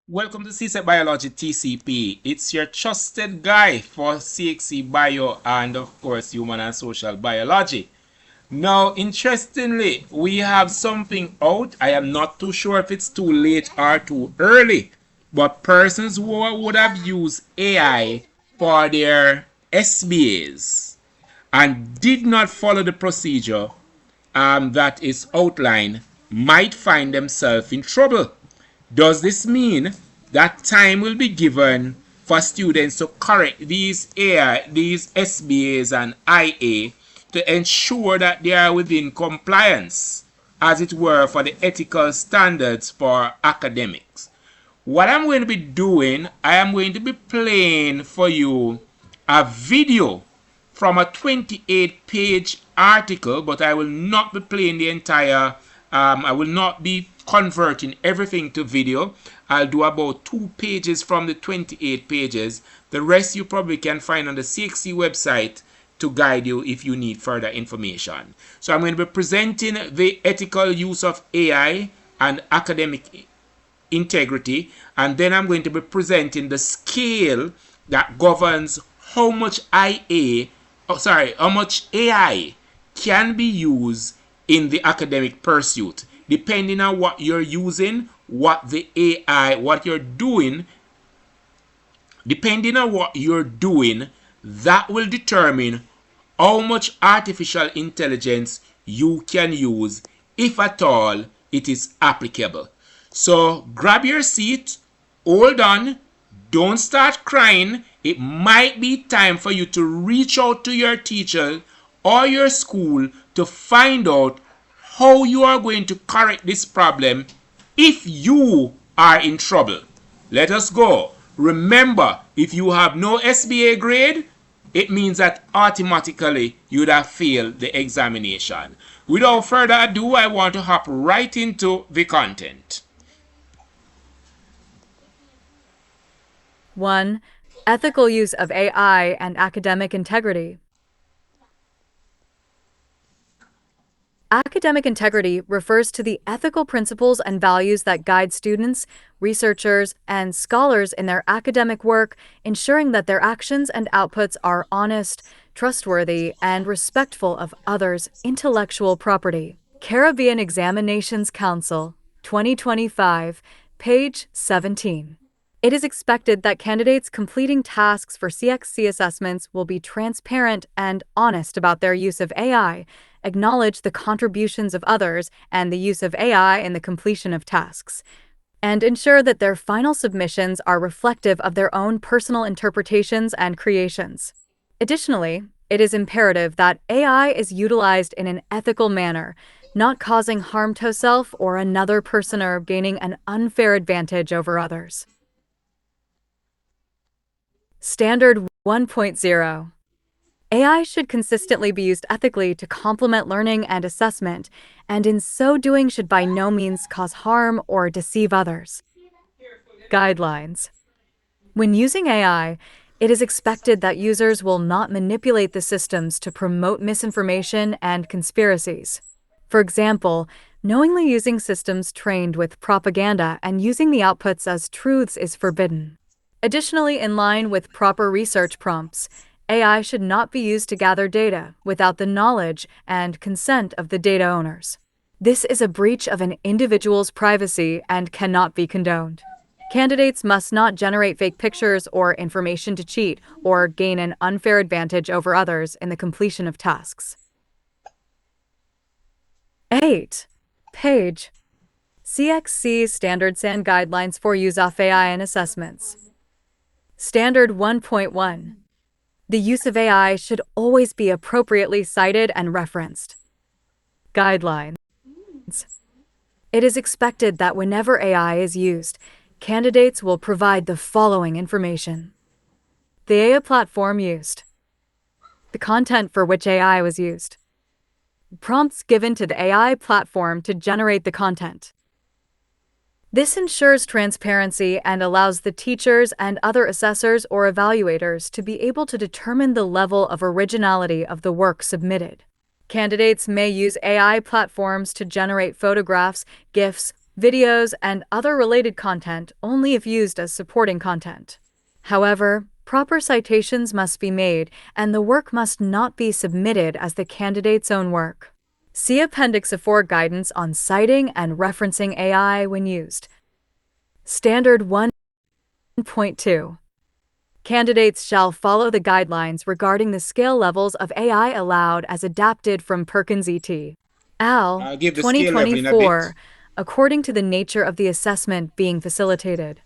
Welcome to CSEC Biology TCP. It's your trusted guy for CXC Bio and, of course, Human and Social Biology. Now, interestingly, we have something out. I am not too sure if it's too late or too early, but persons who would have used AI for their SBAs and did not follow the procedure that is outlined might find themselves in trouble. Does this mean that time will be given for students to correct these SBAs and IA to ensure that they are within compliance, as it were, for the ethical standards for academics? What I'm going to be doing, I am going to be playing for you a video from a 28-page article, but I will not be playing the entire, I will not be converting everything to video. I'll do about 2 pages from the 28 pages. The rest you probably can find on the CXC website to guide you if you need further information. So I'm going to be presenting the ethical use of AI and academic integrity, and then I'm going to be presenting the scale that governs how much how much AI can be used in the academic pursuit, depending on what you're using, what the AI, what you're doing. Depending on what you're doing, that will determine how much artificial intelligence you can use, if at all it is applicable. So grab your seat, hold on, don't start crying. It might be time for you to reach out to your teacher or your school to find out how you are going to correct this problem if you are in trouble. Let us go. Remember, if you have no SBA grade, it means that automatically you'd have failed the examination. Without further ado, I want to hop right into the content. 1. Ethical use of AI and academic integrity. Academic integrity refers to the ethical principles and values that guide students, researchers, and scholars in their academic work, ensuring that their actions and outputs are honest, trustworthy, and respectful of others' intellectual property. Caribbean Examinations Council, 2025, page 17. It is expected that candidates completing tasks for CXC assessments will be transparent and honest about their use of AI, acknowledge the contributions of others and the use of AI in the completion of tasks, and ensure that their final submissions are reflective of their own personal interpretations and creations. Additionally, it is imperative that AI is utilized in an ethical manner, not causing harm to self or another person or gaining an unfair advantage over others. Standard 1.0. AI should consistently be used ethically to complement learning and assessment, and in so doing should by no means cause harm or deceive others. Guidelines. When using AI, it is expected that users will not manipulate the systems to promote misinformation and conspiracies. For example, knowingly using systems trained with propaganda and using the outputs as truths is forbidden. Additionally, in line with proper research prompts, AI should not be used to gather data without the knowledge and consent of the data owners. This is a breach of an individual's privacy and cannot be condoned. Candidates must not generate fake pictures or information to cheat or gain an unfair advantage over others in the completion of tasks. 8. Page. CXC Standards and Guidelines for Use of AI in Assessments. Standard 1.1. The use of AI should always be appropriately cited and referenced. Guidelines. It is expected that whenever AI is used, candidates will provide the following information: the AI platform used, the content for which AI was used, prompts given to the AI platform to generate the content. This ensures transparency and allows the teachers and other assessors or evaluators to be able to determine the level of originality of the work submitted. Candidates may use AI platforms to generate photographs, GIFs, videos, and other related content only if used as supporting content. However, proper citations must be made, and the work must not be submitted as the candidate's own work. See Appendix A4 guidance on citing and referencing AI when used. Standard 1.2. Candidates shall follow the guidelines regarding the scale levels of AI allowed as adapted from Perkins et al. I'll give the scale level in a bit. 2024, according to the nature of the assessment being facilitated.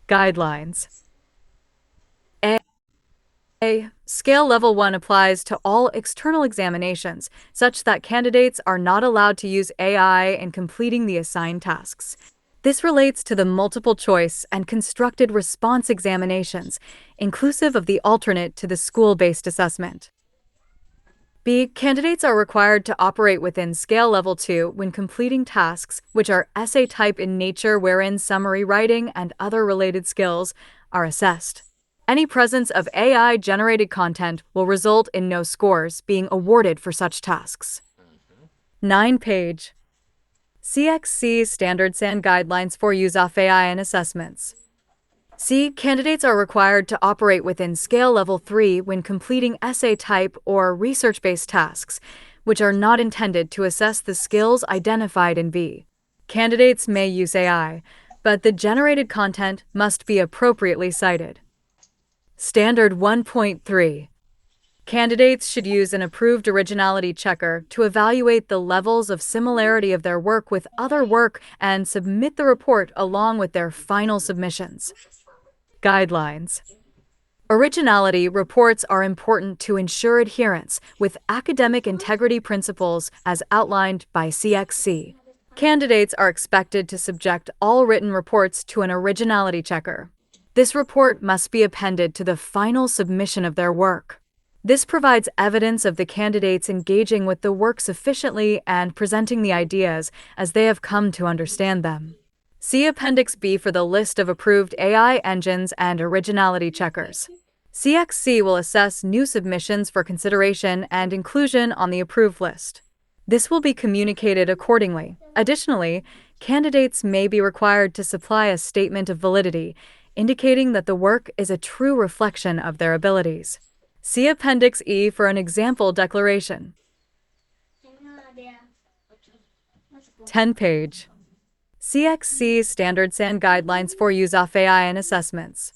Guidelines. A. Scale Level 1 applies to all external examinations, such that candidates are not allowed to use AI in completing the assigned tasks. This relates to the multiple choice and constructed response examinations, inclusive of the alternate to the school-based assessment. B. Candidates are required to operate within Scale Level 2 when completing tasks which are essay type in nature, wherein summary writing and other related skills are assessed. Any presence of AI-generated content will result in no scores being awarded for such tasks. 9-page CXC Standards and Guidelines for Use of AI in Assessments. C. Candidates are required to operate within Scale Level 3 when completing essay type or research-based tasks, which are not intended to assess the skills identified in B. Candidates may use AI, but the generated content must be appropriately cited. Standard 1.3. Candidates should use an approved originality checker to evaluate the levels of similarity of their work with other work and submit the report along with their final submissions. Guidelines. Originality reports are important to ensure adherence with academic integrity principles as outlined by CXC. Candidates are expected to subject all written reports to an originality checker. This report must be appended to the final submission of their work. This provides evidence of the candidates engaging with the work sufficiently and presenting the ideas as they have come to understand them. See Appendix B for the list of approved AI engines and originality checkers. CXC will assess new submissions for consideration and inclusion on the approved list. This will be communicated accordingly. Additionally, candidates may be required to supply a statement of validity, indicating that the work is a true reflection of their abilities. See Appendix E for an example declaration. 10-page CXC Standards and Guidelines for Use of AI in Assessments.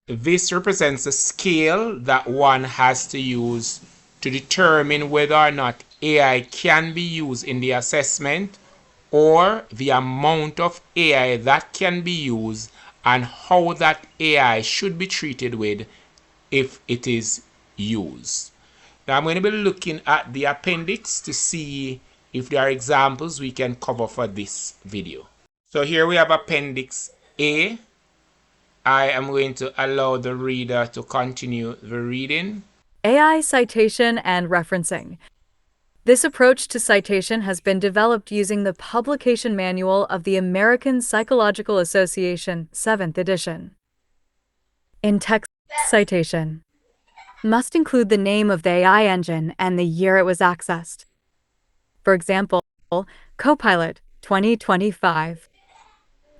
This represents a scale that one has to use to determine whether or not AI can be used in the assessment, or the amount of AI that can be used and how that AI should be treated with if it is used. Now I'm going to be looking at the appendix to see if there are examples we can cover for this video. So here we have Appendix A. I am going to allow the reader to continue the reading. AI citation and referencing. This approach to citation has been developed using the publication manual of the American Psychological Association, 7th edition. In-text citation must include the name of the AI engine and the year it was accessed. For example, Copilot 2025.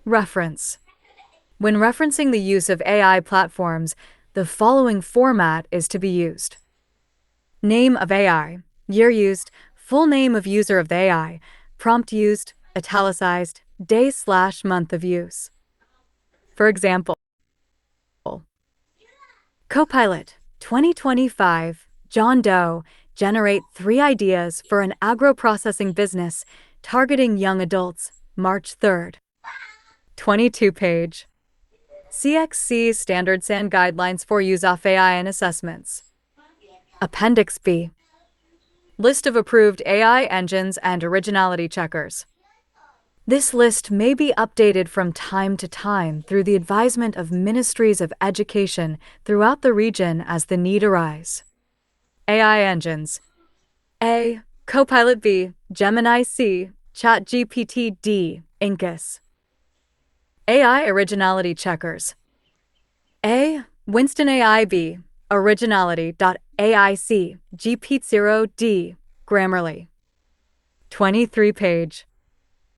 Reference. When referencing the use of AI platforms, the following format is to be used. Name of AI. Year used, full name of user of the AI, prompt used, italicized, day/month of use. For example, Copilot 2025, John Doe, generate 3 ideas for an agro-processing business targeting young adults, March 3rd. 22-page CXC Standards and Guidelines for Use of AI in Assessments. Appendix B. List of approved AI engines and originality checkers. This list may be updated from time to time through the advisement of ministries of education throughout the region as the need arise. AI engines. A. Copilot B, Gemini C, ChatGPT D, Incus. AI originality checkers. A. Winston AI B, Originality.aic, GPT0D, Grammarly. 23 page.